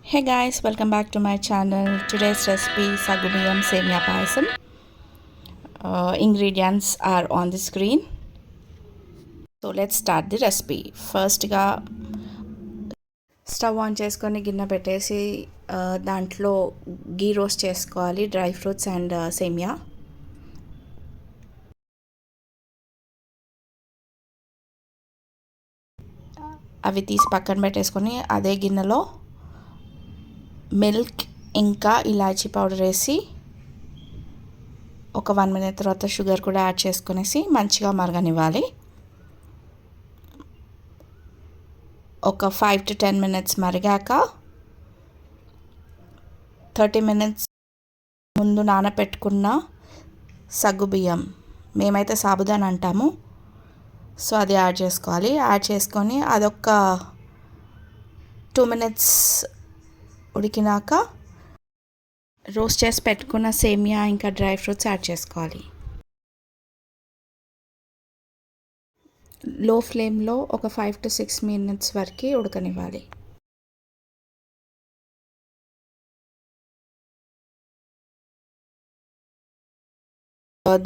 Hey guys, welcome back to my channel. Today's recipe Sagubiyam Semia Payasam. Ingredients are on the screen. So let's start the recipe. First గా stove on చేసుకొని గిన్నె పెట్టేసి దాంట్లో గీ roast చేసుకోవాలి, dry fruits and సేమియా. అవి తీసి పక్కన పెట్టేసుకొని అదే గిన్నెలో మిల్క్ ఇంకా ఇలాచీ పౌడర్ వేసి ఒక 1 మినిట్ తర్వాత షుగర్ కూడా యాడ్ చేసుకునేసి మంచిగా మరగనివ్వాలి. ఒక 5 to 10 మినిట్స్ మరిగాక 30 మినిట్స్ ముందు నానబెట్టుకున్న సగ్గుబియ్యం, మేమైతే సాబుదానా అంటాము, సో అది యాడ్ చేసుకోవాలి. యాడ్ చేసుకొని అదొక 2 మినిట్స్ ఉడికినాక రోస్ట్ చేసి పెట్టుకున్న సేమియా ఇంకా డ్రై ఫ్రూట్స్ యాడ్ చేసుకోవాలి. లో ఫ్లేమ్లో ఒక 5 to 6 మినిట్స్ వరకు ఉడకనివ్వాలి.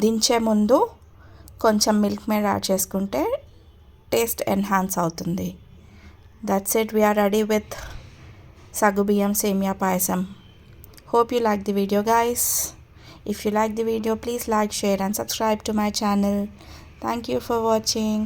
దించే ముందు కొంచెం మిల్క్ మేడ్ యాడ్ చేసుకుంటే టేస్ట్ ఎన్హాన్స్ అవుతుంది. That's it, we're ready with Sagubiyam Semia Payasam. Hope you like the video guys. If you like the video, please like, share and subscribe to my channel. Thank you for watching.